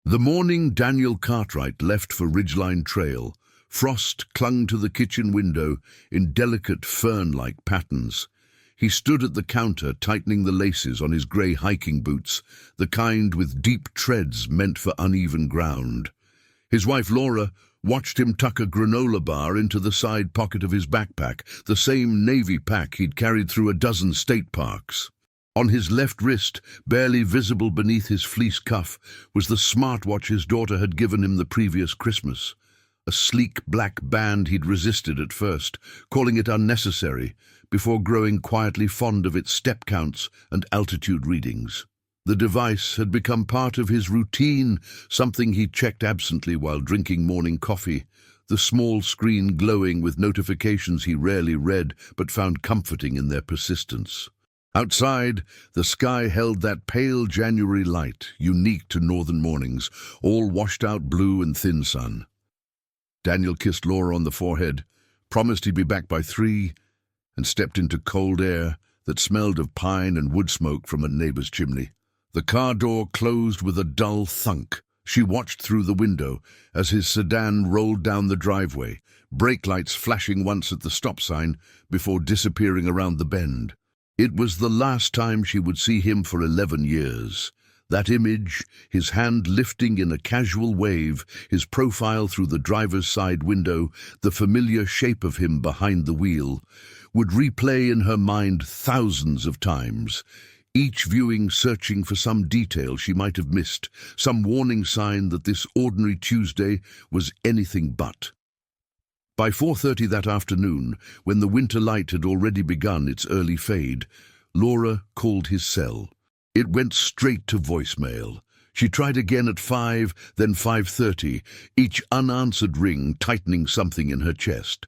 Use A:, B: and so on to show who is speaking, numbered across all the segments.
A: The morning Daniel Cartwright left for Ridgeline Trail, frost clung to the kitchen window in delicate fern-like patterns. He stood at the counter tightening the laces on his grey hiking boots, the kind with deep treads meant for uneven ground. His wife Laura watched him tuck a granola bar into the side pocket of his backpack, the same navy pack he'd carried through a dozen state parks. On his left wrist, barely visible beneath his fleece cuff, was the smartwatch his daughter had given him the previous Christmas. A sleek black band he'd resisted at first, calling it unnecessary, before growing quietly fond of its step counts and altitude readings. The device had become part of his routine, something he checked absently while drinking morning coffee, the small screen glowing with notifications he rarely read but found comforting in their persistence. Outside, the sky held that pale January light, unique to northern mornings, all washed out blue and thin sun. Daniel kissed Laura on the forehead, promised he'd be back by 3, and stepped into cold air that smelled of pine and wood smoke from a neighbor's chimney. The car door closed with a dull thunk. She watched through the window as his sedan rolled down the driveway, brake lights flashing once at the stop sign before disappearing around the bend. It was the last time she would see him for 11 years. That image, his hand lifting in a casual wave, his profile through the driver's side window, the familiar shape of him behind the wheel, would replay in her mind thousands of times, each viewing searching for some detail she might have missed, some warning sign that this ordinary Tuesday was anything but. By 4:30 that afternoon, when the winter light had already begun its early fade, Laura called his cell. It went straight to voicemail. She tried again at 5, then 5:30, each unanswered ring tightening something in her chest.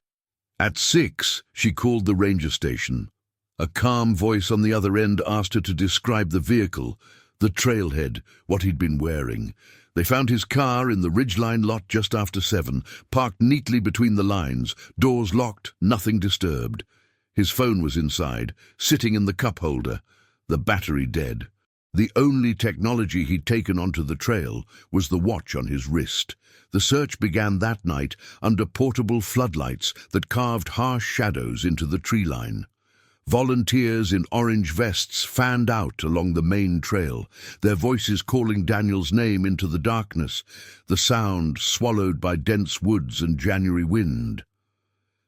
A: At 6, she called the ranger station. A calm voice on the other end asked her to describe the vehicle, the trailhead, what he'd been wearing. They found his car in the Ridgeline lot just after 7, parked neatly between the lines, doors locked, nothing disturbed. His phone was inside, sitting in the cup holder, the battery dead. The only technology he'd taken onto the trail was the watch on his wrist. The search began that night under portable floodlights that carved harsh shadows into the tree line. Volunteers in orange vests fanned out along the main trail, their voices calling Daniel's name into the darkness, the sound swallowed by dense woods and January wind.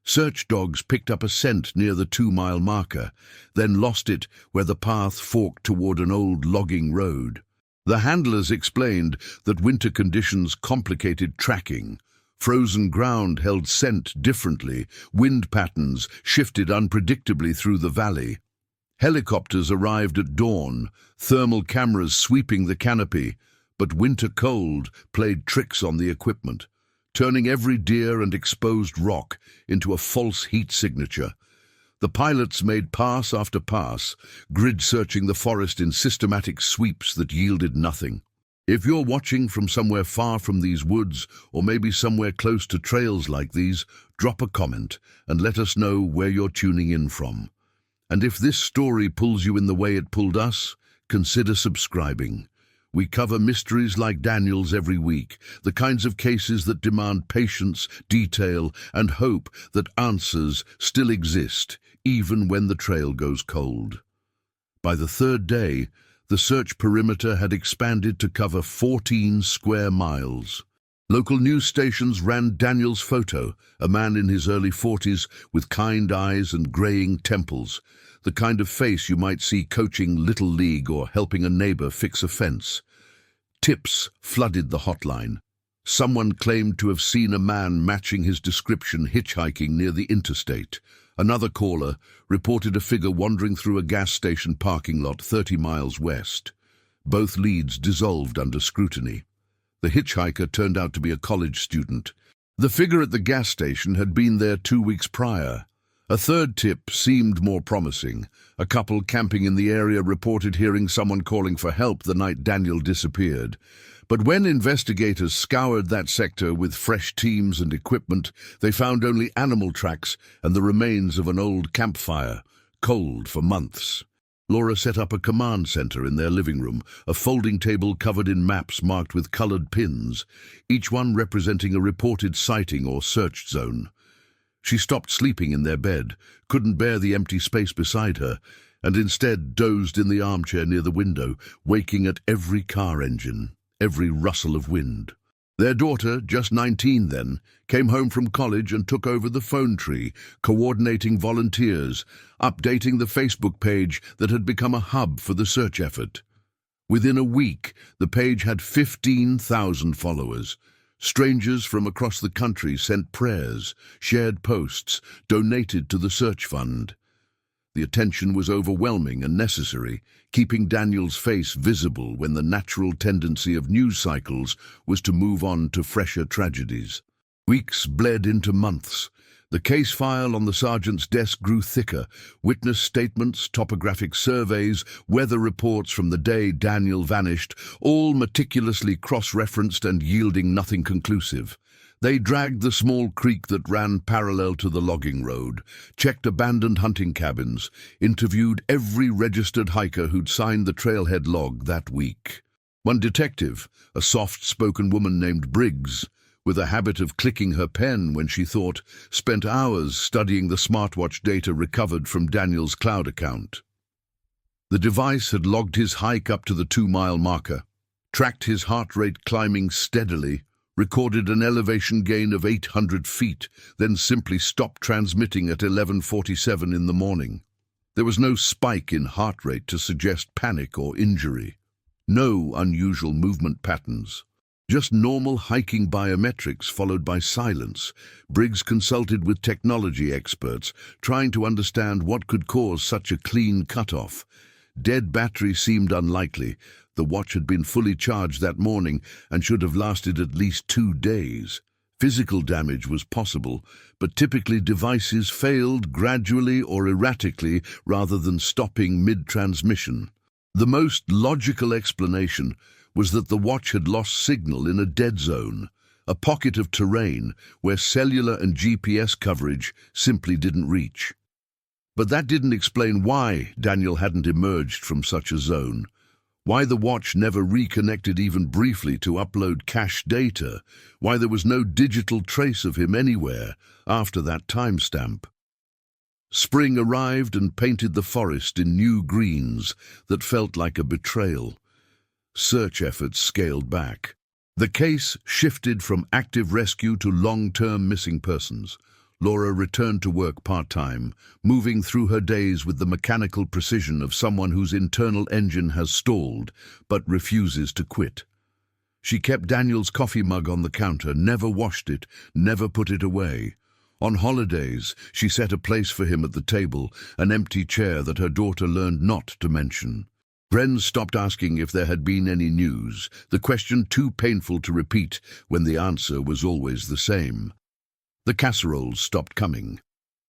A: Search dogs picked up a scent near the 2-mile marker, then lost it where the path forked toward an old logging road. The handlers explained that winter conditions complicated tracking. Frozen ground held scent differently, wind patterns shifted unpredictably through the valley. Helicopters arrived at dawn, thermal cameras sweeping the canopy, but winter cold played tricks on the equipment, turning every deer and exposed rock into a false heat signature. The pilots made pass after pass, grid-searching the forest in systematic sweeps that yielded nothing. If you're watching from somewhere far from these woods, or maybe somewhere close to trails like these, drop a comment and let us know where you're tuning in from. And if this story pulls you in the way it pulled us, consider subscribing. We cover mysteries like Daniel's every week, the kinds of cases that demand patience, detail, and hope that answers still exist, even when the trail goes cold. By the 3rd day, the search perimeter had expanded to cover 14 square miles. Local news stations ran Daniel's photo, a man in his early 40s with kind eyes and graying temples, the kind of face you might see coaching Little League or helping a neighbor fix a fence. Tips flooded the hotline. Someone claimed to have seen a man matching his description hitchhiking near the interstate. Another caller reported a figure wandering through a gas station parking lot 30 miles west. Both leads dissolved under scrutiny. The hitchhiker turned out to be a college student. The figure at the gas station had been there 2 weeks prior. A third tip seemed more promising. A couple camping in the area reported hearing someone calling for help the night Daniel disappeared. But when investigators scoured that sector with fresh teams and equipment, they found only animal tracks and the remains of an old campfire, cold for months. Laura set up a command center in their living room, a folding table covered in maps marked with colored pins, each one representing a reported sighting or searched zone. She stopped sleeping in their bed, couldn't bear the empty space beside her, and instead dozed in the armchair near the window, waking at every car engine, every rustle of wind. Their daughter, just 19 then, came home from college and took over the phone tree, coordinating volunteers, updating the Facebook page that had become a hub for the search effort. Within a week, the page had 15,000 followers. Strangers from across the country sent prayers, shared posts, donated to the search fund. The attention was overwhelming and necessary, keeping Daniel's face visible when the natural tendency of news cycles was to move on to fresher tragedies. Weeks bled into months. The case file on the sergeant's desk grew thicker. Witness statements, topographic surveys, weather reports from the day Daniel vanished, all meticulously cross-referenced and yielding nothing conclusive. They dragged the small creek that ran parallel to the logging road, checked abandoned hunting cabins, interviewed every registered hiker who'd signed the trailhead log that week. One detective, a soft-spoken woman named Briggs, with a habit of clicking her pen when she thought, spent hours studying the smartwatch data recovered from Daniel's cloud account. The device had logged his hike up to the 2-mile marker, tracked his heart rate climbing steadily, recorded an elevation gain of 800 feet, then simply stopped transmitting at 11:47 in the morning. There was no spike in heart rate to suggest panic or injury. No unusual movement patterns. Just normal hiking biometrics followed by silence. Briggs consulted with technology experts, trying to understand what could cause such a clean cutoff. Dead battery seemed unlikely. The watch had been fully charged that morning and should have lasted at least 2 days. Physical damage was possible, but typically devices failed gradually or erratically rather than stopping mid-transmission. The most logical explanation was that the watch had lost signal in a dead zone, a pocket of terrain where cellular and GPS coverage simply didn't reach. But that didn't explain why Daniel hadn't emerged from such a zone. Why the watch never reconnected even briefly to upload cache data, why there was no digital trace of him anywhere after that timestamp. Spring arrived and painted the forest in new greens that felt like a betrayal. Search efforts scaled back. The case shifted from active rescue to long-term missing persons. Laura returned to work part-time, moving through her days with the mechanical precision of someone whose internal engine has stalled but refuses to quit. She kept Daniel's coffee mug on the counter, never washed it, never put it away. On holidays, she set a place for him at the table, an empty chair that her daughter learned not to mention. Friends stopped asking if there had been any news, the question too painful to repeat when the answer was always the same. The casseroles stopped coming.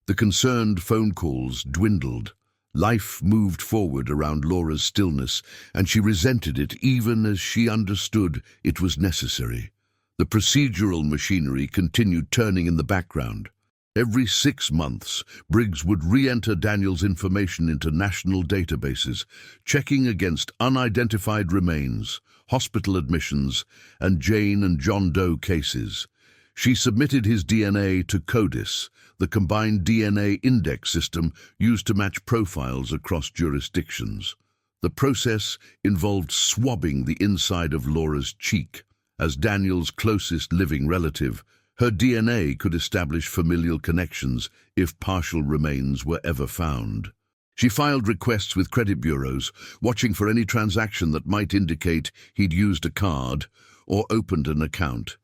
A: The concerned phone calls dwindled. Life moved forward around Laura's stillness, and she resented it even as she understood it was necessary. The procedural machinery continued turning in the background. Every 6 months, Briggs would re-enter Daniel's information into national databases, checking against unidentified remains, hospital admissions, and Jane and John Doe cases. She submitted his DNA to CODIS, the combined DNA index system used to match profiles across jurisdictions. The process involved swabbing the inside of Laura's cheek. As Daniel's closest living relative, her DNA could establish familial connections if partial remains were ever found. She filed requests with credit bureaus, watching for any transaction that might indicate he'd used a card or opened an account.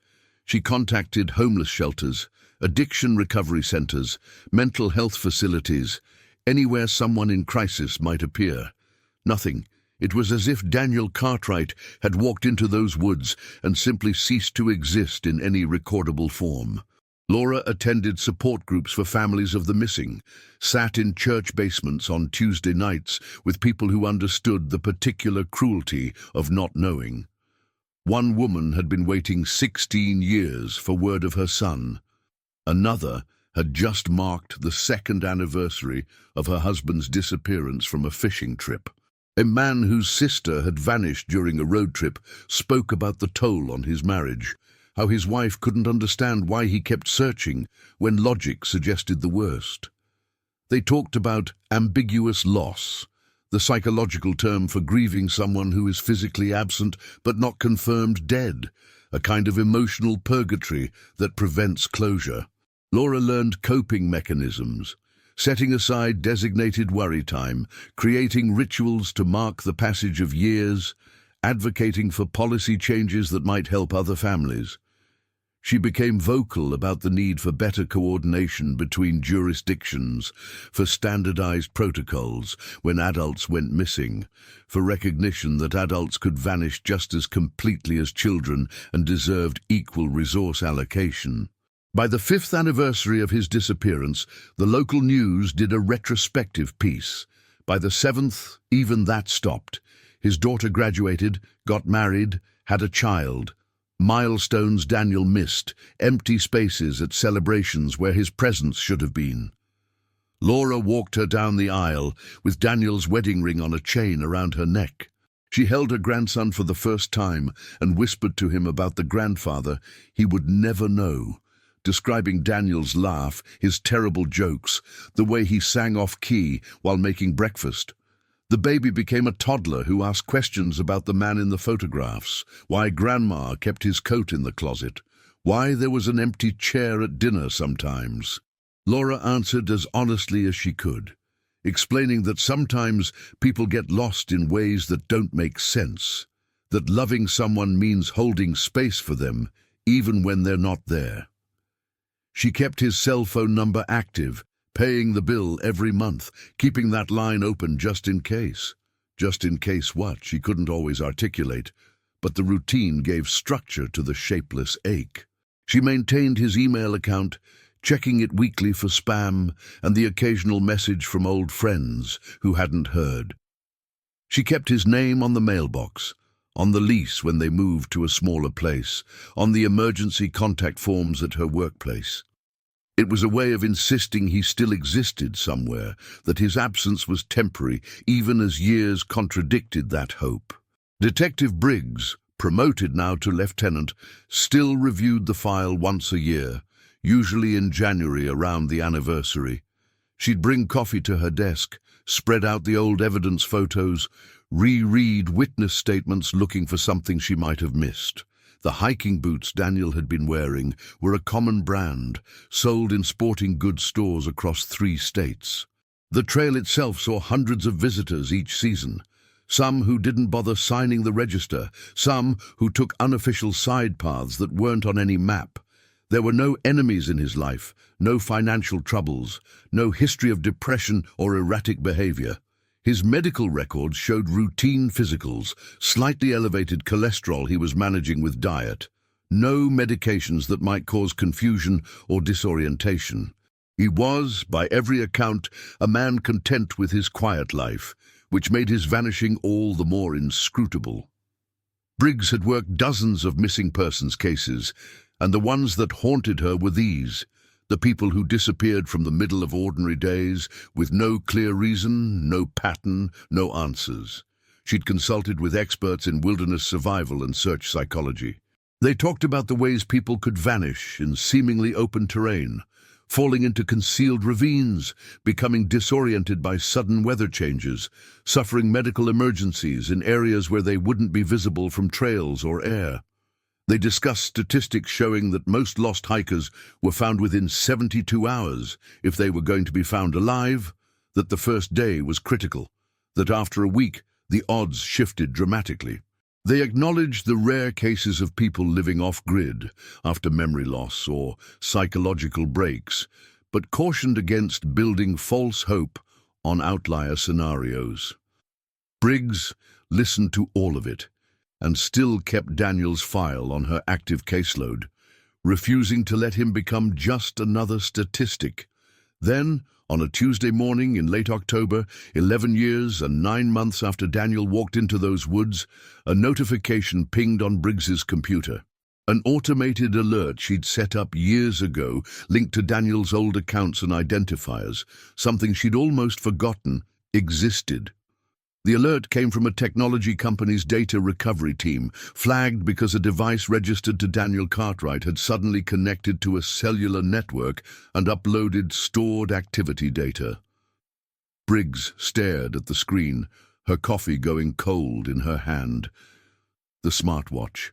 A: She contacted homeless shelters, addiction recovery centers, mental health facilities, anywhere someone in crisis might appear. Nothing. It was as if Daniel Cartwright had walked into those woods and simply ceased to exist in any recordable form. Laura attended support groups for families of the missing, sat in church basements on Tuesday nights with people who understood the particular cruelty of not knowing. One woman had been waiting 16 years for word of her son. Another had just marked the second anniversary of her husband's disappearance from a fishing trip. A man whose sister had vanished during a road trip spoke about the toll on his marriage, how his wife couldn't understand why he kept searching when logic suggested the worst. They talked about ambiguous loss, the psychological term for grieving someone who is physically absent but not confirmed dead, a kind of emotional purgatory that prevents closure. Laura learned coping mechanisms, setting aside designated worry time, creating rituals to mark the passage of years, advocating for policy changes that might help other families. She became vocal about the need for better coordination between jurisdictions, for standardized protocols when adults went missing, for recognition that adults could vanish just as completely as children and deserved equal resource allocation. By the 5th anniversary of his disappearance, the local news did a retrospective piece. By the 7th, even that stopped. His daughter graduated, got married, had a child. Milestones Daniel missed, empty spaces at celebrations where his presence should have been. Laura walked her down the aisle with Daniel's wedding ring on a chain around her neck. She held her grandson for the first time and whispered to him about the grandfather he would never know, describing Daniel's laugh, his terrible jokes, the way he sang off-key while making breakfast. The baby became a toddler who asked questions about the man in the photographs, why Grandma kept his coat in the closet, why there was an empty chair at dinner sometimes. Laura answered as honestly as she could, explaining that sometimes people get lost in ways that don't make sense, that loving someone means holding space for them, even when they're not there. She kept his cell phone number active, paying the bill every month, keeping that line open just in case. Just in case what, she couldn't always articulate, but the routine gave structure to the shapeless ache. She maintained his email account, checking it weekly for spam and the occasional message from old friends who hadn't heard. She kept his name on the mailbox, on the lease when they moved to a smaller place, on the emergency contact forms at her workplace. It was a way of insisting he still existed somewhere, that his absence was temporary, even as years contradicted that hope. Detective Briggs, promoted now to lieutenant, still reviewed the file once a year, usually in January around the anniversary. She'd bring coffee to her desk, spread out the old evidence photos, reread witness statements looking for something she might have missed. The hiking boots Daniel had been wearing were a common brand, sold in sporting goods stores across 3 states. The trail itself saw hundreds of visitors each season, some who didn't bother signing the register, some who took unofficial side paths that weren't on any map. There were no enemies in his life, no financial troubles, no history of depression or erratic behavior. His medical records showed routine physicals, slightly elevated cholesterol he was managing with diet, no medications that might cause confusion or disorientation. He was, by every account, a man content with his quiet life, which made his vanishing all the more inscrutable. Briggs had worked dozens of missing persons cases, and the ones that haunted her were these: the people who disappeared from the middle of ordinary days with no clear reason, no pattern, no answers. She'd consulted with experts in wilderness survival and search psychology. They talked about the ways people could vanish in seemingly open terrain, falling into concealed ravines, becoming disoriented by sudden weather changes, suffering medical emergencies in areas where they wouldn't be visible from trails or air. They discussed statistics showing that most lost hikers were found within 72 hours if they were going to be found alive, that the first day was critical, that after a week the odds shifted dramatically. They acknowledged the rare cases of people living off-grid after memory loss or psychological breaks, but cautioned against building false hope on outlier scenarios. Briggs listened to all of it, and still kept Daniel's file on her active caseload, refusing to let him become just another statistic. Then, on a Tuesday morning in late October, 11 years and 9 months after Daniel walked into those woods, a notification pinged on Briggs's computer. An automated alert she'd set up years ago, linked to Daniel's old accounts and identifiers, something she'd almost forgotten existed. The alert came from a technology company's data recovery team, flagged because a device registered to Daniel Cartwright had suddenly connected to a cellular network and uploaded stored activity data. Briggs stared at the screen, her coffee going cold in her hand. The smartwatch,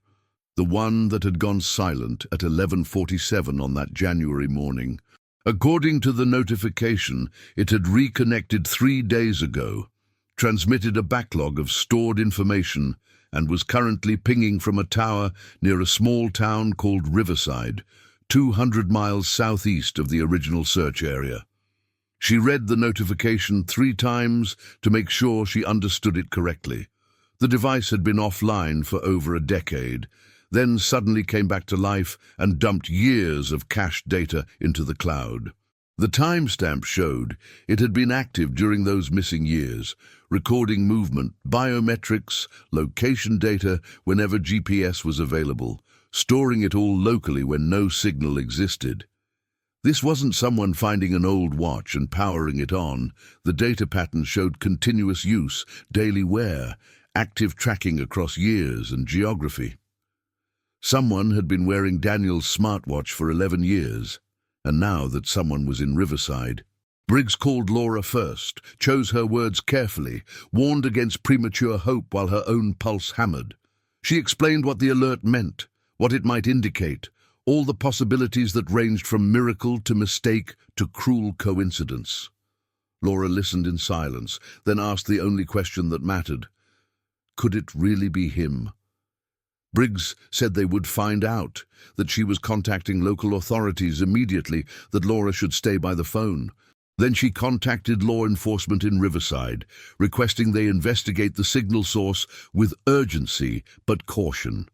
A: the one that had gone silent at 11:47 on that January morning. According to the notification, it had reconnected 3 days ago, transmitted a backlog of stored information, and was currently pinging from a tower near a small town called Riverside, 200 miles southeast of the original search area. She read the notification 3 times to make sure she understood it correctly. The device had been offline for over a decade, then suddenly came back to life and dumped years of cached data into the cloud. The timestamp showed it had been active during those missing years, recording movement, biometrics, location data whenever GPS was available, storing it all locally when no signal existed. This wasn't someone finding an old watch and powering it on. The data pattern showed continuous use, daily wear, active tracking across years and geography. Someone had been wearing Daniel's smartwatch for 11 years, and now that someone was in Riverside. Briggs called Laura first, chose her words carefully, warned against premature hope while her own pulse hammered. She explained what the alert meant, what it might indicate, all the possibilities that ranged from miracle to mistake to cruel coincidence. Laura listened in silence, then asked the only question that mattered. Could it really be him? Briggs said they would find out, that she was contacting local authorities immediately, that Laura should stay by the phone. Then she contacted law enforcement in Riverside, requesting they investigate the signal source with urgency but caution.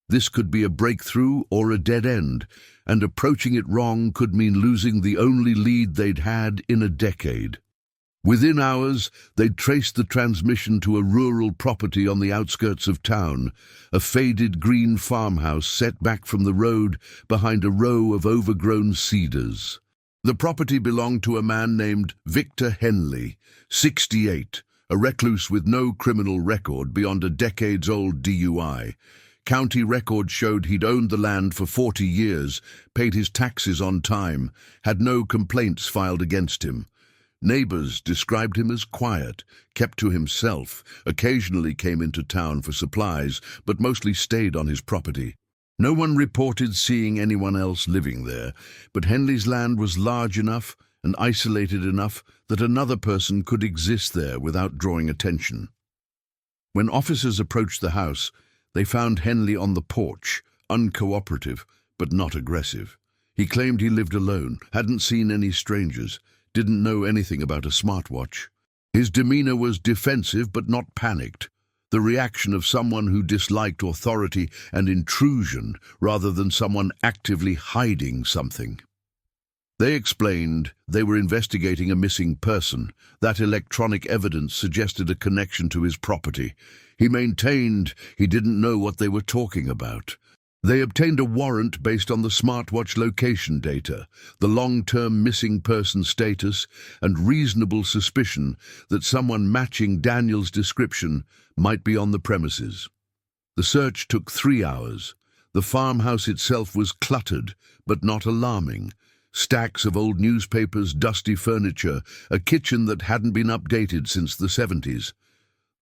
A: This could be a breakthrough or a dead end, and approaching it wrong could mean losing the only lead they'd had in a decade. Within hours, they'd traced the transmission to a rural property on the outskirts of town, a faded green farmhouse set back from the road behind a row of overgrown cedars. The property belonged to a man named Victor Henley, 68, a recluse with no criminal record beyond a decades-old DUI. County records showed he'd owned the land for 40 years, paid his taxes on time, had no complaints filed against him. Neighbors described him as quiet, kept to himself, occasionally came into town for supplies, but mostly stayed on his property. No one reported seeing anyone else living there, but Henley's land was large enough and isolated enough that another person could exist there without drawing attention. When officers approached the house, they found Henley on the porch, uncooperative but not aggressive. He claimed he lived alone, hadn't seen any strangers, didn't know anything about a smartwatch. His demeanor was defensive but not panicked, the reaction of someone who disliked authority and intrusion rather than someone actively hiding something. They explained they were investigating a missing person. That electronic evidence suggested a connection to his property. He maintained he didn't know what they were talking about. They obtained a warrant based on the smartwatch location data, the long-term missing person status, and reasonable suspicion that someone matching Daniel's description might be on the premises. The search took 3 hours. The farmhouse itself was cluttered, but not alarming. Stacks of old newspapers, dusty furniture, a kitchen that hadn't been updated since the 70s.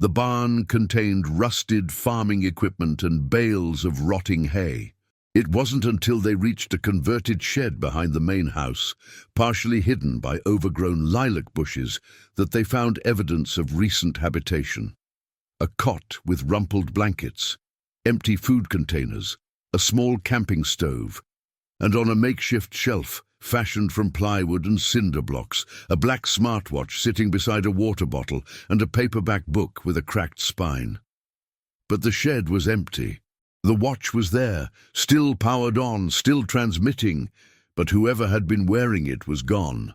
A: The barn contained rusted farming equipment and bales of rotting hay. It wasn't until they reached a converted shed behind the main house, partially hidden by overgrown lilac bushes, that they found evidence of recent habitation. A cot with rumpled blankets, empty food containers, a small camping stove, and on a makeshift shelf, fashioned from plywood and cinder blocks, a black smartwatch sitting beside a water bottle and a paperback book with a cracked spine. But the shed was empty. The watch was there, still powered on, still transmitting, but whoever had been wearing it was gone.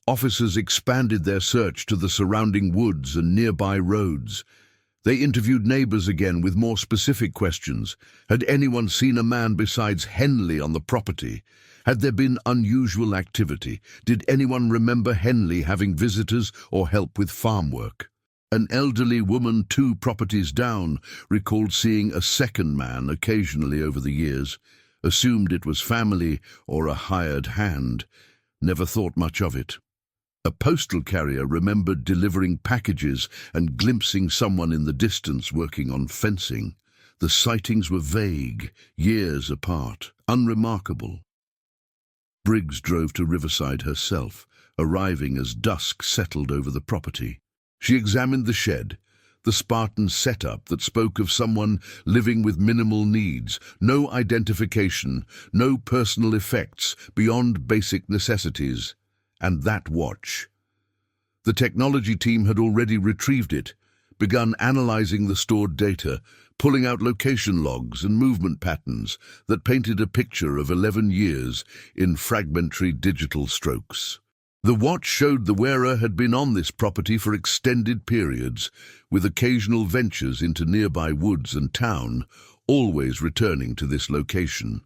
A: Officers expanded their search to the surrounding woods and nearby roads. They interviewed neighbors again with more specific questions. Had anyone seen a man besides Henley on the property? Had there been unusual activity? Did anyone remember Henley having visitors or help with farm work? An elderly woman 2 properties down recalled seeing a second man occasionally over the years, assumed it was family or a hired hand, never thought much of it. A postal carrier remembered delivering packages and glimpsing someone in the distance working on fencing. The sightings were vague, years apart, unremarkable. Briggs drove to Riverside herself, arriving as dusk settled over the property. She examined the shed, the Spartan setup that spoke of someone living with minimal needs, no identification, no personal effects beyond basic necessities. And that watch. The technology team had already retrieved it, begun analyzing the stored data, pulling out location logs and movement patterns that painted a picture of 11 years in fragmentary digital strokes. The watch showed the wearer had been on this property for extended periods, with occasional ventures into nearby woods and town, always returning to this location.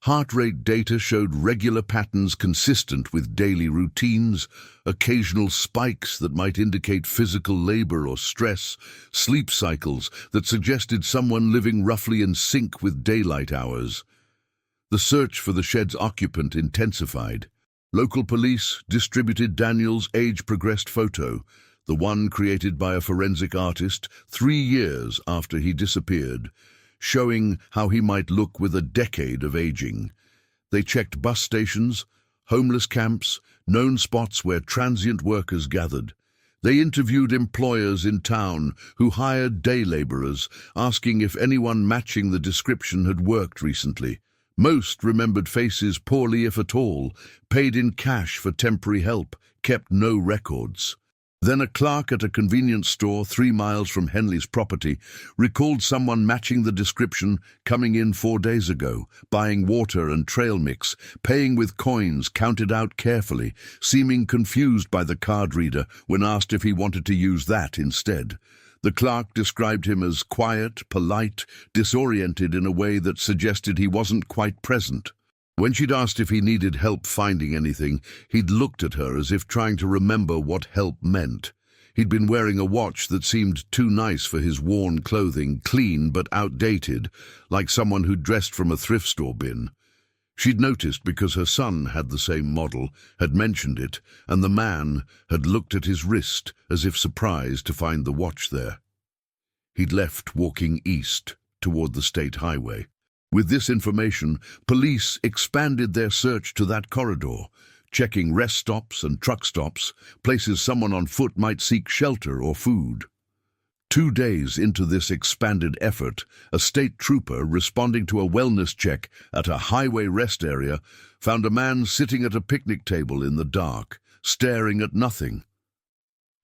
A: Heart rate data showed regular patterns consistent with daily routines, occasional spikes that might indicate physical labor or stress, sleep cycles that suggested someone living roughly in sync with daylight hours. The search for the shed's occupant intensified. Local police distributed Daniel's age-progressed photo, the one created by a forensic artist 3 years after he disappeared, showing how he might look with a decade of aging. They checked bus stations, homeless camps, known spots where transient workers gathered. They interviewed employers in town who hired day laborers, asking if anyone matching the description had worked recently. Most remembered faces poorly, if at all, paid in cash for temporary help, kept no records. Then a clerk at a convenience store 3 miles from Henley's property recalled someone matching the description coming in 4 days ago, buying water and trail mix, paying with coins counted out carefully, seeming confused by the card reader when asked if he wanted to use that instead. The clerk described him as quiet, polite, disoriented in a way that suggested he wasn't quite present. When she'd asked if he needed help finding anything, he'd looked at her as if trying to remember what help meant. He'd been wearing a watch that seemed too nice for his worn clothing, clean but outdated, like someone who'd dressed from a thrift store bin. She'd noticed because her son had the same model, had mentioned it, and the man had looked at his wrist as if surprised to find the watch there. He'd left walking east toward the state highway. With this information, police expanded their search to that corridor, checking rest stops and truck stops, places someone on foot might seek shelter or food. 2 days into this expanded effort, a state trooper responding to a wellness check at a highway rest area found a man sitting at a picnic table in the dark, staring at nothing.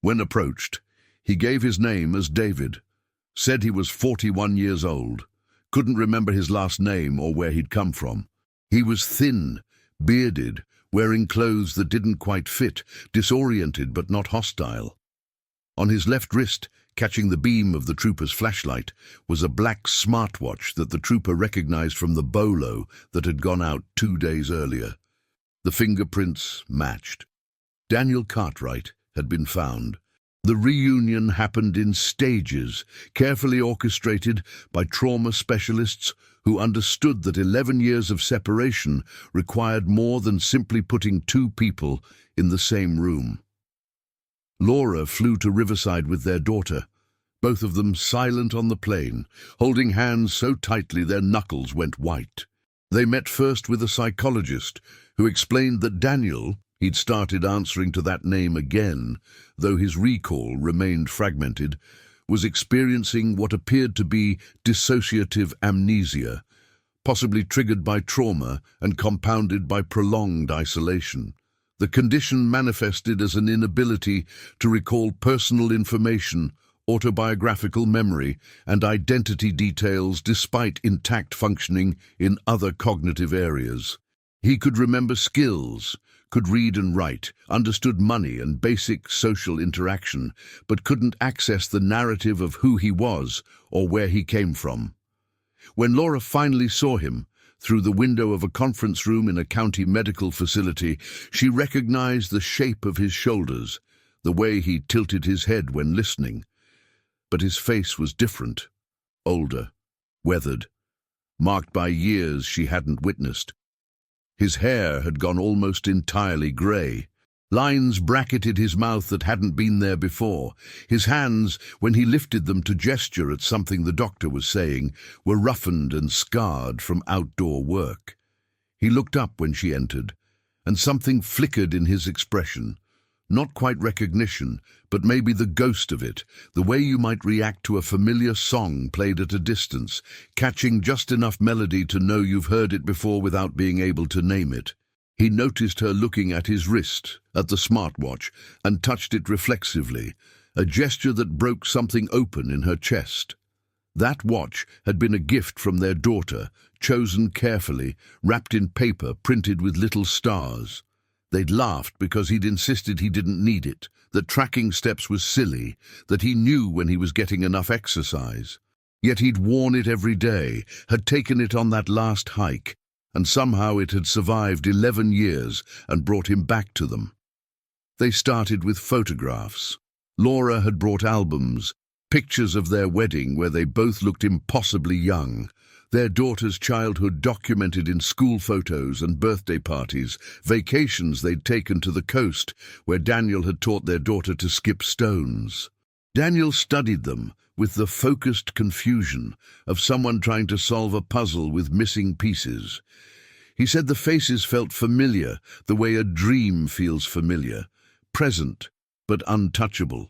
A: When approached, he gave his name as David, said he was 41 years old, couldn't remember his last name or where he'd come from. He was thin, bearded, wearing clothes that didn't quite fit, disoriented but not hostile. On his left wrist, catching the beam of the trooper's flashlight, was a black smartwatch that the trooper recognized from the bolo that had gone out 2 days earlier. The fingerprints matched. Daniel Cartwright had been found. The reunion happened in stages, carefully orchestrated by trauma specialists who understood that 11 years of separation required more than simply putting 2 people in the same room. Laura flew to Riverside with their daughter, both of them silent on the plane, holding hands so tightly their knuckles went white. They met first with a psychologist who explained that Daniel, he'd started answering to that name again, though his recall remained fragmented, was experiencing what appeared to be dissociative amnesia, possibly triggered by trauma and compounded by prolonged isolation. The condition manifested as an inability to recall personal information, autobiographical memory, and identity details despite intact functioning in other cognitive areas. He could remember skills, could read and write, understood money and basic social interaction, but couldn't access the narrative of who he was or where he came from. When Laura finally saw him, through the window of a conference room in a county medical facility, she recognized the shape of his shoulders, the way he tilted his head when listening. But his face was different, older, weathered, marked by years she hadn't witnessed. His hair had gone almost entirely grey. Lines bracketed his mouth that hadn't been there before. His hands, when he lifted them to gesture at something the doctor was saying, were roughened and scarred from outdoor work. He looked up when she entered, and something flickered in his expression. Not quite recognition, but maybe the ghost of it, the way you might react to a familiar song played at a distance, catching just enough melody to know you've heard it before without being able to name it. He noticed her looking at his wrist, at the smartwatch, and touched it reflexively, a gesture that broke something open in her chest. That watch had been a gift from their daughter, chosen carefully, wrapped in paper printed with little stars. They'd laughed because he'd insisted he didn't need it, that tracking steps was silly, that he knew when he was getting enough exercise. Yet he'd worn it every day, had taken it on that last hike, and somehow it had survived 11 years and brought him back to them. They started with photographs. Laura had brought albums, pictures of their wedding where they both looked impossibly young, their daughter's childhood documented in school photos and birthday parties, vacations they'd taken to the coast where Daniel had taught their daughter to skip stones. Daniel studied them with the focused confusion of someone trying to solve a puzzle with missing pieces. He said the faces felt familiar, the way a dream feels familiar, present but untouchable.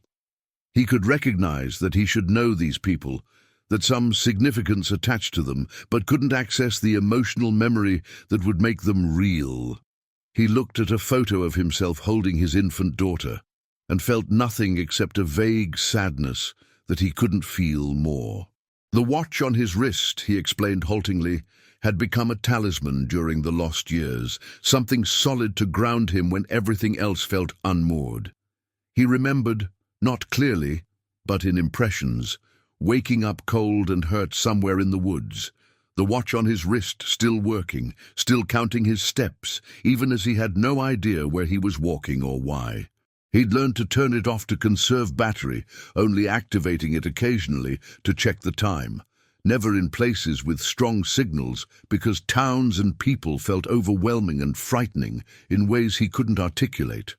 A: He could recognize that he should know these people, that some significance attached to them, but couldn't access the emotional memory that would make them real. He looked at a photo of himself holding his infant daughter and felt nothing except a vague sadness that he couldn't feel more. The watch on his wrist, he explained haltingly, had become a talisman during the lost years, something solid to ground him when everything else felt unmoored. He remembered, not clearly, but in impressions, waking up cold and hurt somewhere in the woods, the watch on his wrist still working, still counting his steps, even as he had no idea where he was walking or why. He'd learned to turn it off to conserve battery, only activating it occasionally to check the time, never in places with strong signals because towns and people felt overwhelming and frightening in ways he couldn't articulate.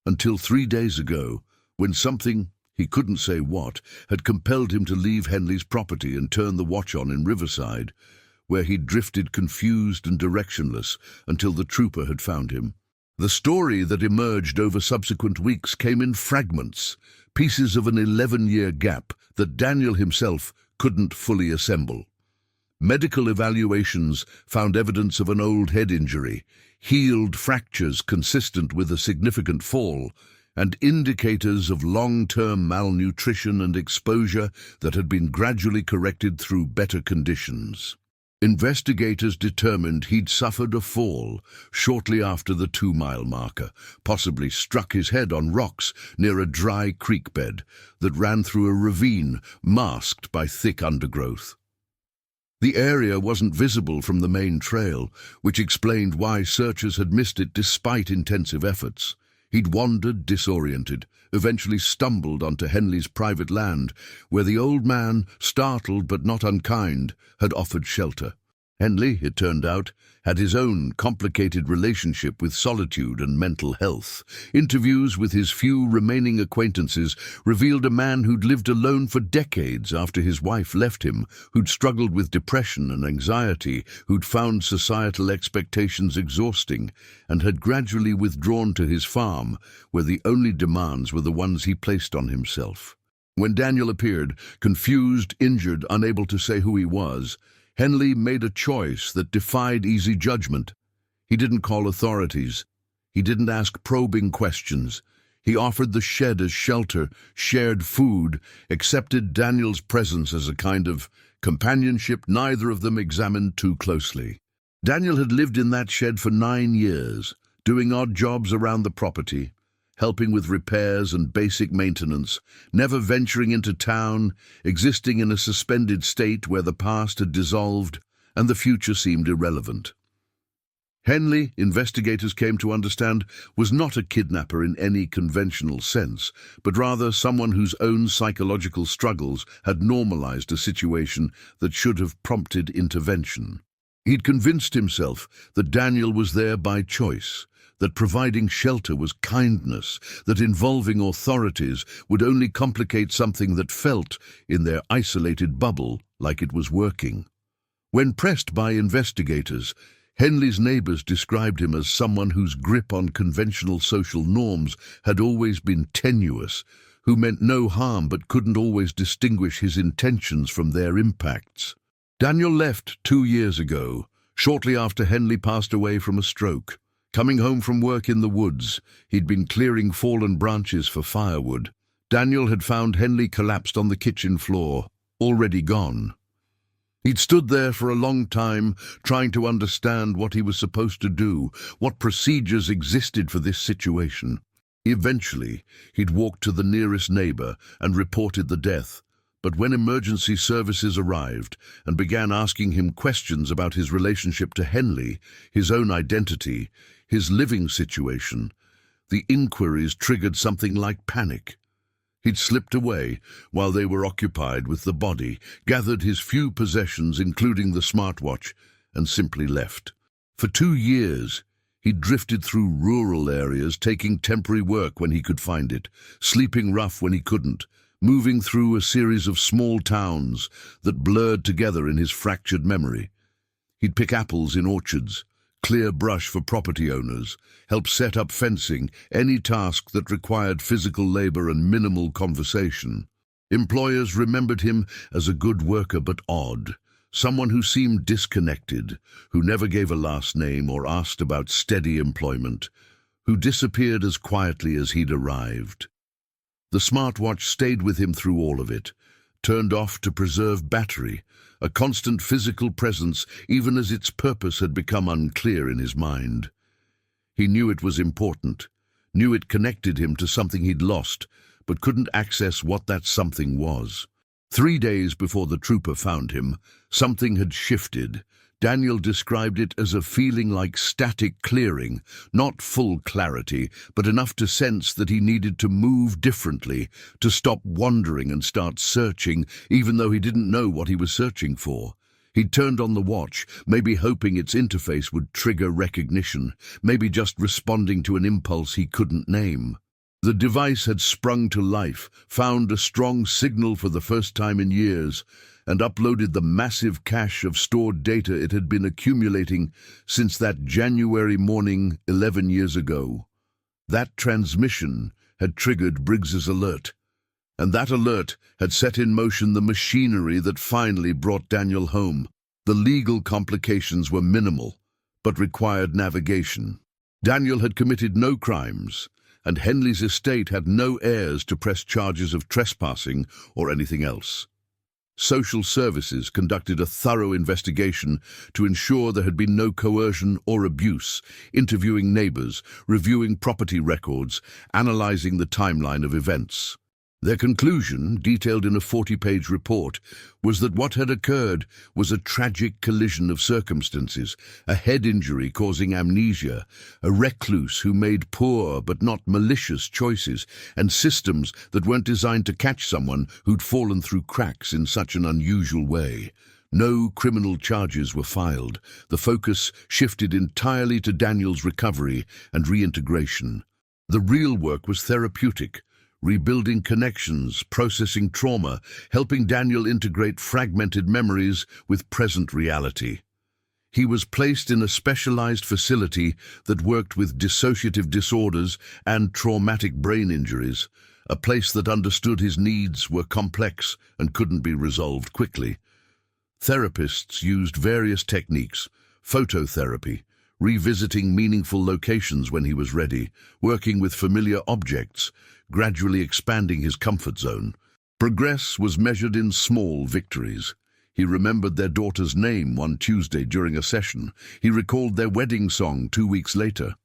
A: Until 3 days ago, when something, he couldn't say what, had compelled him to leave Henley's property and turn the watch on in Riverside, where he'd drifted confused and directionless until the trooper had found him. The story that emerged over subsequent weeks came in fragments, pieces of an 11-year gap that Daniel himself couldn't fully assemble. Medical evaluations found evidence of an old head injury, healed fractures consistent with a significant fall, and indicators of long-term malnutrition and exposure that had been gradually corrected through better conditions. Investigators determined he'd suffered a fall shortly after the 2-mile marker, possibly struck his head on rocks near a dry creek bed that ran through a ravine masked by thick undergrowth. The area wasn't visible from the main trail, which explained why searchers had missed it despite intensive efforts. He'd wandered disoriented, eventually stumbled onto Henley's private land, where the old man, startled but not unkind, had offered shelter. Henley, it turned out, had his own complicated relationship with solitude and mental health. Interviews with his few remaining acquaintances revealed a man who'd lived alone for decades after his wife left him, who'd struggled with depression and anxiety, who'd found societal expectations exhausting, and had gradually withdrawn to his farm, where the only demands were the ones he placed on himself. When Daniel appeared, confused, injured, unable to say who he was, Henley made a choice that defied easy judgment. He didn't call authorities. He didn't ask probing questions. He offered the shed as shelter, shared food, accepted Daniel's presence as a kind of companionship neither of them examined too closely. Daniel had lived in that shed for 9 years, doing odd jobs around the property, helping with repairs and basic maintenance, never venturing into town, existing in a suspended state where the past had dissolved and the future seemed irrelevant. Henley, investigators came to understand, was not a kidnapper in any conventional sense, but rather someone whose own psychological struggles had normalized a situation that should have prompted intervention. He'd convinced himself that Daniel was there by choice, that providing shelter was kindness, that involving authorities would only complicate something that felt, in their isolated bubble, like it was working. When pressed by investigators, Henley's neighbors described him as someone whose grip on conventional social norms had always been tenuous, who meant no harm but couldn't always distinguish his intentions from their impacts. Daniel left 2 years ago, shortly after Henley passed away from a stroke. Coming home from work in the woods, he'd been clearing fallen branches for firewood. Daniel had found Henley collapsed on the kitchen floor, already gone. He'd stood there for a long time, trying to understand what he was supposed to do, what procedures existed for this situation. Eventually, he'd walked to the nearest neighbor and reported the death. But when emergency services arrived and began asking him questions about his relationship to Henley, his own identity, his living situation, the inquiries triggered something like panic. He'd slipped away while they were occupied with the body, gathered his few possessions, including the smartwatch, and simply left. For 2 years, he'd drifted through rural areas, taking temporary work when he could find it, sleeping rough when he couldn't, moving through a series of small towns that blurred together in his fractured memory. He'd pick apples in orchards, clear brush for property owners, help set up fencing, any task that required physical labor and minimal conversation. Employers remembered him as a good worker but odd, someone who seemed disconnected, who never gave a last name or asked about steady employment, who disappeared as quietly as he'd arrived. The smartwatch stayed with him through all of it, turned off to preserve battery, a constant physical presence even as its purpose had become unclear in his mind. He knew it was important, knew it connected him to something he'd lost, but couldn't access what that something was. 3 days before the trooper found him, something had shifted. Daniel described it as a feeling like static clearing, not full clarity, but enough to sense that he needed to move differently, to stop wandering and start searching, even though he didn't know what he was searching for. He'd turned on the watch, maybe hoping its interface would trigger recognition, maybe just responding to an impulse he couldn't name. The device had sprung to life, found a strong signal for the first time in years, and uploaded the massive cache of stored data it had been accumulating since that January morning 11 years ago. That transmission had triggered Briggs's alert, and that alert had set in motion the machinery that finally brought Daniel home. The legal complications were minimal, but required navigation. Daniel had committed no crimes, and Henley's estate had no heirs to press charges of trespassing or anything else. Social Services conducted a thorough investigation to ensure there had been no coercion or abuse, interviewing neighbors, reviewing property records, analyzing the timeline of events. Their conclusion, detailed in a 40-page report, was that what had occurred was a tragic collision of circumstances, a head injury causing amnesia, a recluse who made poor but not malicious choices, and systems that weren't designed to catch someone who'd fallen through cracks in such an unusual way. No criminal charges were filed. The focus shifted entirely to Daniel's recovery and reintegration. The real work was therapeutic, rebuilding connections, processing trauma, helping Daniel integrate fragmented memories with present reality. He was placed in a specialized facility that worked with dissociative disorders and traumatic brain injuries, a place that understood his needs were complex and couldn't be resolved quickly. Therapists used various techniques: phototherapy, revisiting meaningful locations when he was ready, working with familiar objects, gradually expanding his comfort zone. Progress was measured in small victories. He remembered their daughter's name one Tuesday during a session. He recalled their wedding song 2 weeks later.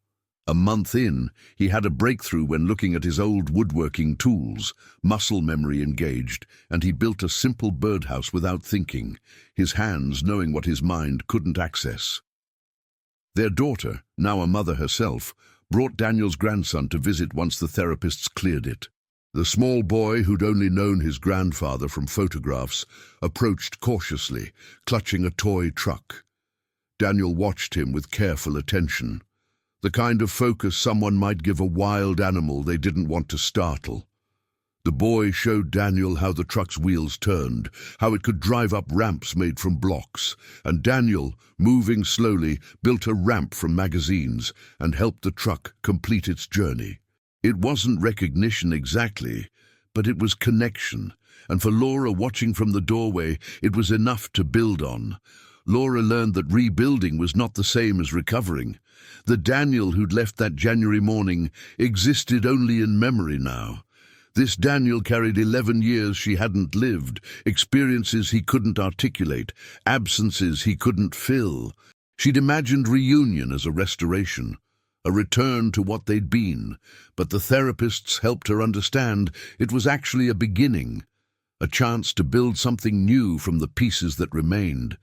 A: A month in, he had a breakthrough when looking at his old woodworking tools, muscle memory engaged, and he built a simple birdhouse without thinking, his hands knowing what his mind couldn't access. Their daughter, now a mother herself, brought Daniel's grandson to visit once the therapists cleared it. The small boy, who'd only known his grandfather from photographs, approached cautiously, clutching a toy truck. Daniel watched him with careful attention, the kind of focus someone might give a wild animal they didn't want to startle. The boy showed Daniel how the truck's wheels turned, how it could drive up ramps made from blocks, and Daniel, moving slowly, built a ramp from magazines and helped the truck complete its journey. It wasn't recognition exactly, but it was connection, and for Laura, watching from the doorway, it was enough to build on. Laura learned that rebuilding was not the same as recovering. The Daniel who'd left that January morning existed only in memory now. This Daniel carried 11 years she hadn't lived, experiences he couldn't articulate, absences he couldn't fill. She'd imagined reunion as a restoration, a return to what they'd been, but the therapists helped her understand it was actually a beginning, a chance to build something new from the pieces that remained.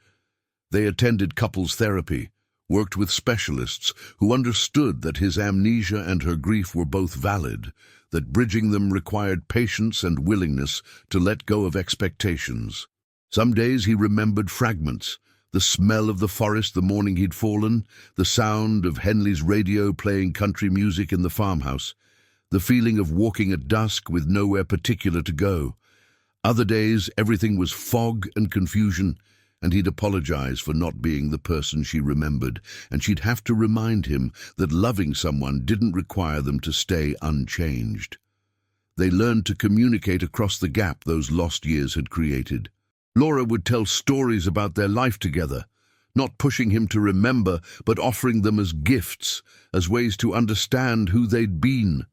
A: They attended couples therapy, worked with specialists who understood that his amnesia and her grief were both valid, that bridging them required patience and willingness to let go of expectations. Some days he remembered fragments, the smell of the forest the morning he'd fallen, the sound of Henley's radio playing country music in the farmhouse, the feeling of walking at dusk with nowhere particular to go. Other days everything was fog and confusion, and he'd apologize for not being the person she remembered, and she'd have to remind him that loving someone didn't require them to stay unchanged. They learned to communicate across the gap those lost years had created. Laura would tell stories about their life together, not pushing him to remember, but offering them as gifts, as ways to understand who they'd been.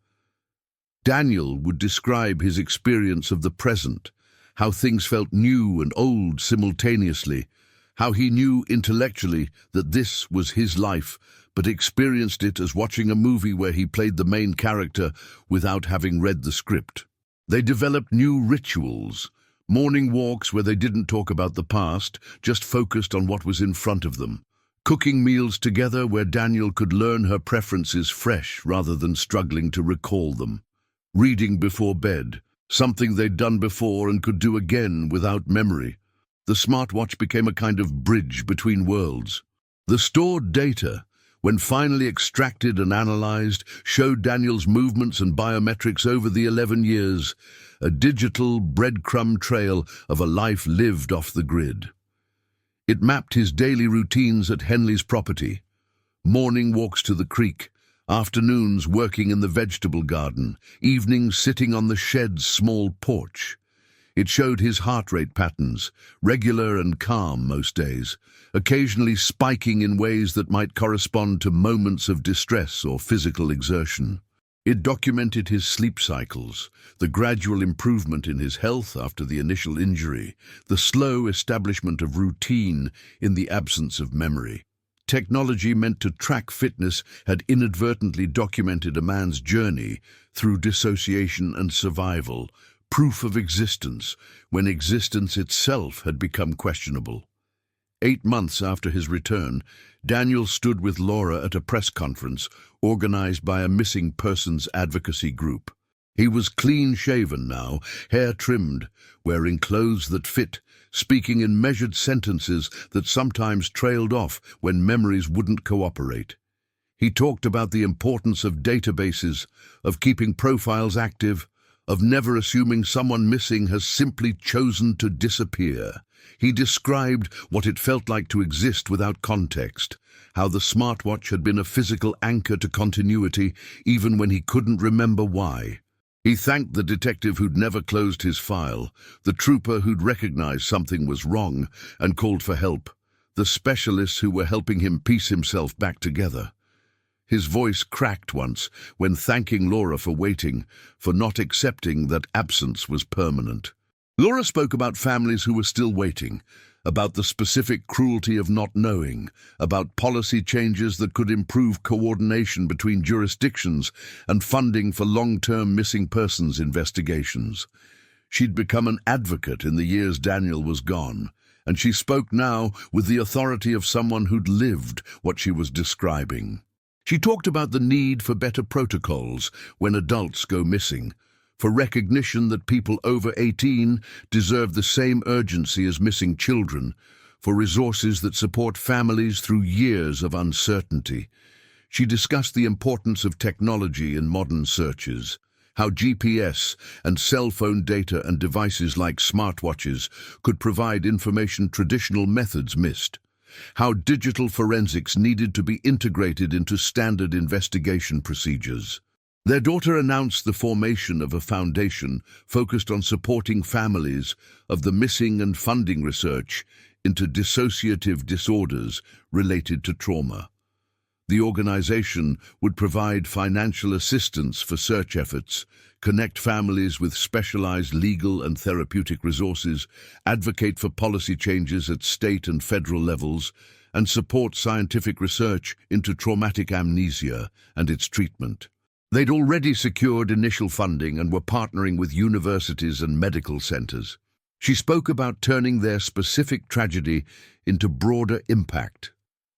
A: Daniel would describe his experience of the present, how things felt new and old simultaneously, how he knew intellectually that this was his life, but experienced it as watching a movie where he played the main character without having read the script. They developed new rituals, morning walks where they didn't talk about the past, just focused on what was in front of them. Cooking meals together where Daniel could learn her preferences fresh rather than struggling to recall them. Reading before bed, something they'd done before and could do again without memory. The smartwatch became a kind of bridge between worlds. The stored data, when finally extracted and analyzed, showed Daniel's movements and biometrics over the 11 years, a digital breadcrumb trail of a life lived off the grid. It mapped his daily routines at Henley's property, morning walks to the creek, afternoons working in the vegetable garden, evenings sitting on the shed's small porch. It showed his heart rate patterns, regular and calm most days, occasionally spiking in ways that might correspond to moments of distress or physical exertion. It documented his sleep cycles, the gradual improvement in his health after the initial injury, the slow establishment of routine in the absence of memory. Technology meant to track fitness had inadvertently documented a man's journey through dissociation and survival, proof of existence, when existence itself had become questionable. 8 months after his return, Daniel stood with Laura at a press conference organized by a missing persons advocacy group. He was clean-shaven now, hair trimmed, wearing clothes that fit, speaking in measured sentences that sometimes trailed off when memories wouldn't cooperate. He talked about the importance of databases, of keeping profiles active, of never assuming someone missing has simply chosen to disappear. He described what it felt like to exist without context, how the smartwatch had been a physical anchor to continuity even when he couldn't remember why. He thanked the detective who'd never closed his file, the trooper who'd recognized something was wrong and called for help, the specialists who were helping him piece himself back together. His voice cracked once when thanking Laura for waiting, for not accepting that absence was permanent. Laura spoke about families who were still waiting, about the specific cruelty of not knowing, about policy changes that could improve coordination between jurisdictions and funding for long-term missing persons investigations. She'd become an advocate in the years Daniel was gone, and she spoke now with the authority of someone who'd lived what she was describing. She talked about the need for better protocols when adults go missing, for recognition that people over 18 deserve the same urgency as missing children, for resources that support families through years of uncertainty. She discussed the importance of technology in modern searches, how GPS and cell phone data and devices like smartwatches could provide information traditional methods missed, how digital forensics needed to be integrated into standard investigation procedures. Their daughter announced the formation of a foundation focused on supporting families of the missing and funding research into dissociative disorders related to trauma. The organization would provide financial assistance for search efforts, connect families with specialized legal and therapeutic resources, advocate for policy changes at state and federal levels, and support scientific research into traumatic amnesia and its treatment. They'd already secured initial funding and were partnering with universities and medical centers. She spoke about turning their specific tragedy into broader impact,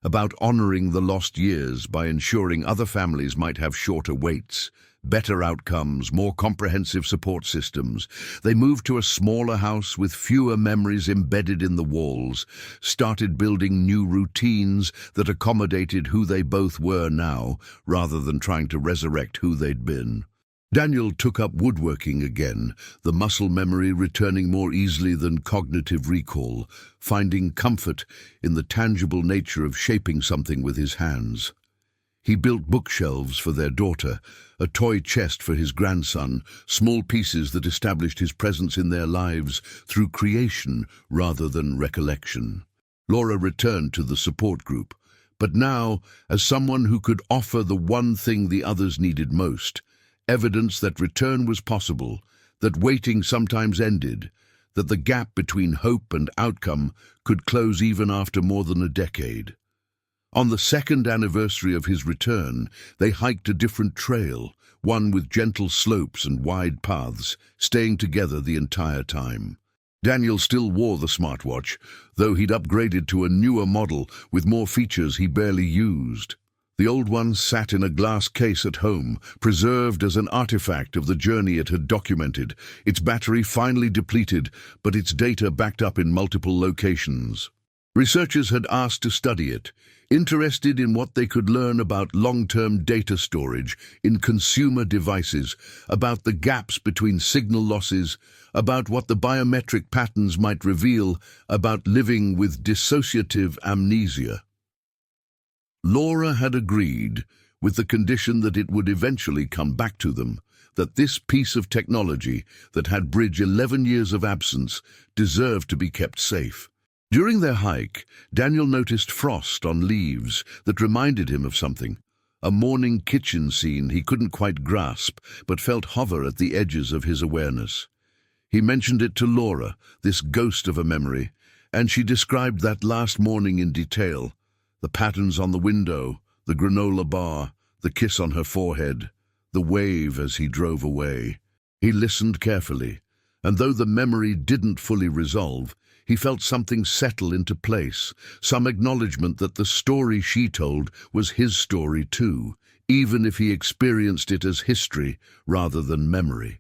A: about honoring the lost years by ensuring other families might have shorter waits, better outcomes, more comprehensive support systems. They moved to a smaller house with fewer memories embedded in the walls, started building new routines that accommodated who they both were now, rather than trying to resurrect who they'd been. Daniel took up woodworking again, the muscle memory returning more easily than cognitive recall, finding comfort in the tangible nature of shaping something with his hands. He built bookshelves for their daughter, a toy chest for his grandson, small pieces that established his presence in their lives through creation rather than recollection. Laura returned to the support group, but now as someone who could offer the one thing the others needed most: evidence that return was possible, that waiting sometimes ended, that the gap between hope and outcome could close even after more than a decade. On the second anniversary of his return, they hiked a different trail, one with gentle slopes and wide paths, staying together the entire time. Daniel still wore the smartwatch, though he'd upgraded to a newer model with more features he barely used. The old one sat in a glass case at home, preserved as an artifact of the journey it had documented, its battery finally depleted, but its data backed up in multiple locations. Researchers had asked to study it, interested in what they could learn about long-term data storage in consumer devices, about the gaps between signal losses, about what the biometric patterns might reveal about living with dissociative amnesia. Laura had agreed, with the condition that it would eventually come back to them, that this piece of technology that had bridged 11 years of absence deserved to be kept safe. During their hike, Daniel noticed frost on leaves that reminded him of something, a morning kitchen scene he couldn't quite grasp but felt hover at the edges of his awareness. He mentioned it to Laura, this ghost of a memory, and she described that last morning in detail: the patterns on the window, the granola bar, the kiss on her forehead, the wave as he drove away. He listened carefully, and though the memory didn't fully resolve, he felt something settle into place, some acknowledgement that the story she told was his story too, even if he experienced it as history rather than memory.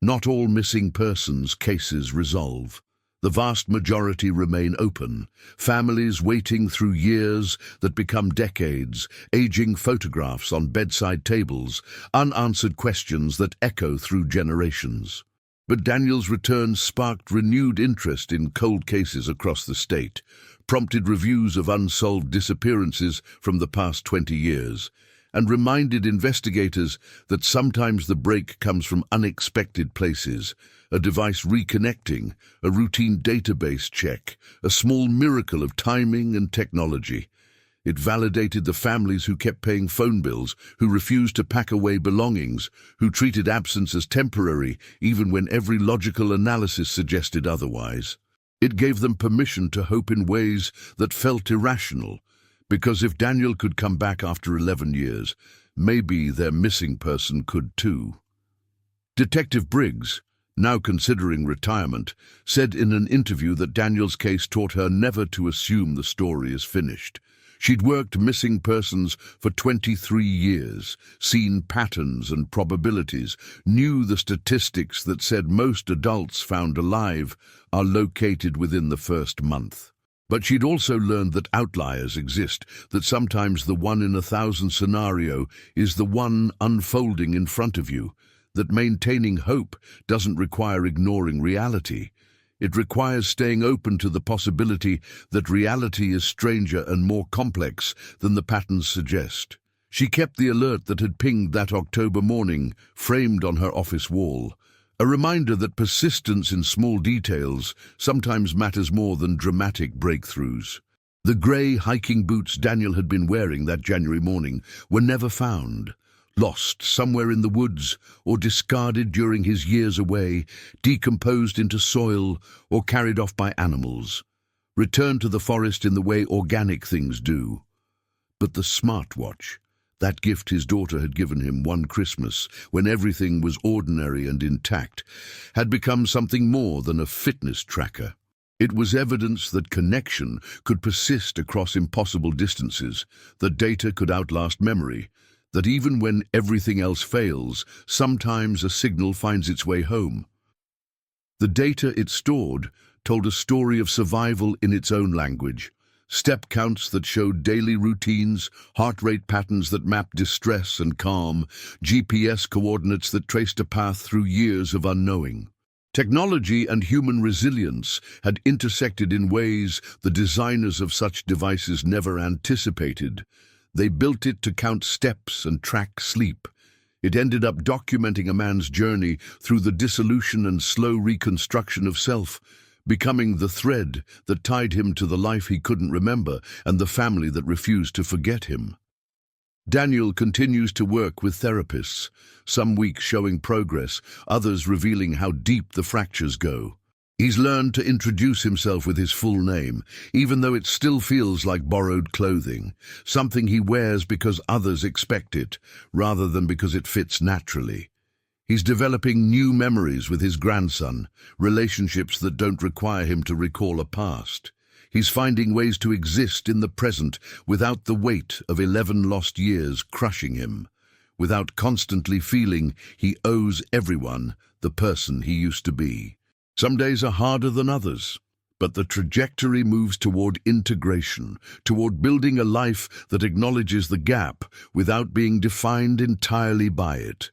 A: Not all missing persons cases resolve. The vast majority remain open, families waiting through years that become decades, aging photographs on bedside tables, unanswered questions that echo through generations. But Daniel's return sparked renewed interest in cold cases across the state, prompted reviews of unsolved disappearances from the past 20 years, and reminded investigators that sometimes the break comes from unexpected places: a device reconnecting, a routine database check, a small miracle of timing and technology. It validated the families who kept paying phone bills, who refused to pack away belongings, who treated absence as temporary even when every logical analysis suggested otherwise. It gave them permission to hope in ways that felt irrational, because if Daniel could come back after 11 years, maybe their missing person could too. Detective Briggs, now considering retirement, said in an interview that Daniel's case taught her never to assume the story is finished. She'd worked missing persons for 23 years, seen patterns and probabilities, knew the statistics that said most adults found alive are located within the first month. But she'd also learned that outliers exist, that sometimes the 1 in 1,000 scenario is the one unfolding in front of you, that maintaining hope doesn't require ignoring reality. It requires staying open to the possibility that reality is stranger and more complex than the patterns suggest. She kept the alert that had pinged that October morning framed on her office wall, a reminder that persistence in small details sometimes matters more than dramatic breakthroughs. The grey hiking boots Daniel had been wearing that January morning were never found. Lost somewhere in the woods, or discarded during his years away, decomposed into soil, or carried off by animals. Returned to the forest in the way organic things do. But the smartwatch, that gift his daughter had given him one Christmas, when everything was ordinary and intact, had become something more than a fitness tracker. It was evidence that connection could persist across impossible distances, that data could outlast memory, that even when everything else fails, sometimes a signal finds its way home. The data it stored told a story of survival in its own language, step counts that showed daily routines, heart rate patterns that mapped distress and calm, GPS coordinates that traced a path through years of unknowing. Technology and human resilience had intersected in ways the designers of such devices never anticipated. They built it to count steps and track sleep. It ended up documenting a man's journey through the dissolution and slow reconstruction of self, becoming the thread that tied him to the life he couldn't remember and the family that refused to forget him. Daniel continues to work with therapists, some weeks showing progress, others revealing how deep the fractures go. He's learned to introduce himself with his full name, even though it still feels like borrowed clothing, something he wears because others expect it, rather than because it fits naturally. He's developing new memories with his grandson, relationships that don't require him to recall a past. He's finding ways to exist in the present without the weight of 11 lost years crushing him, without constantly feeling he owes everyone the person he used to be. Some days are harder than others, but the trajectory moves toward integration, toward building a life that acknowledges the gap without being defined entirely by it.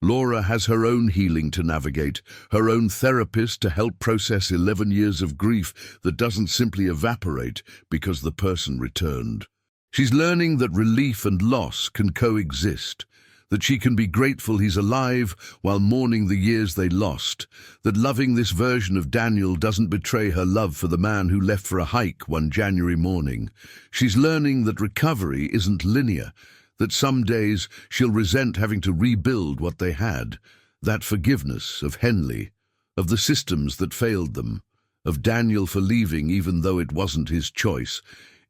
A: Laura has her own healing to navigate, her own therapist to help process 11 years of grief that doesn't simply evaporate because the person returned. She's learning that relief and loss can coexist, that she can be grateful he's alive while mourning the years they lost, that loving this version of Daniel doesn't betray her love for the man who left for a hike one January morning. She's learning that recovery isn't linear, that some days she'll resent having to rebuild what they had, that forgiveness of Henley, of the systems that failed them, of Daniel for leaving even though it wasn't his choice,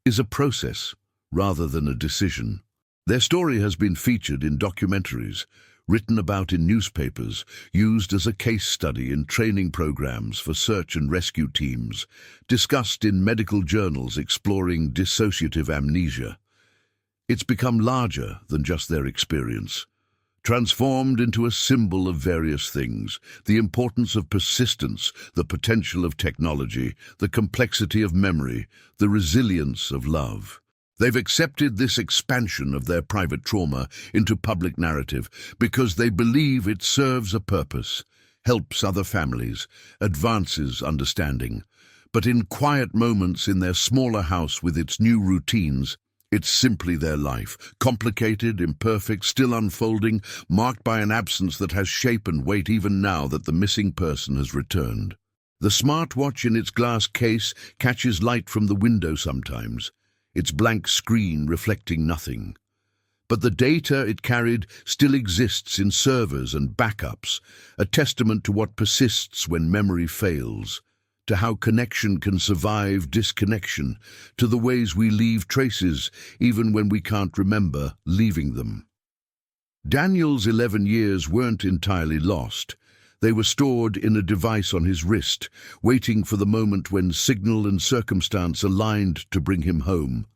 A: is a process rather than a decision. Their story has been featured in documentaries, written about in newspapers, used as a case study in training programs for search and rescue teams, discussed in medical journals exploring dissociative amnesia. It's become larger than just their experience, transformed into a symbol of various things: the importance of persistence, the potential of technology, the complexity of memory, the resilience of love. They've accepted this expansion of their private trauma into public narrative because they believe it serves a purpose, helps other families, advances understanding. But in quiet moments in their smaller house with its new routines, it's simply their life, complicated, imperfect, still unfolding, marked by an absence that has shape and weight even now that the missing person has returned. The smartwatch in its glass case catches light from the window sometimes, its blank screen reflecting nothing. But the data it carried still exists in servers and backups, a testament to what persists when memory fails. to how connection can survive disconnection, to the ways we leave traces even when we can't remember leaving them. Daniel's 11 years weren't entirely lost. They were stored in a device on his wrist, waiting for the moment when signal and circumstance aligned to bring him home.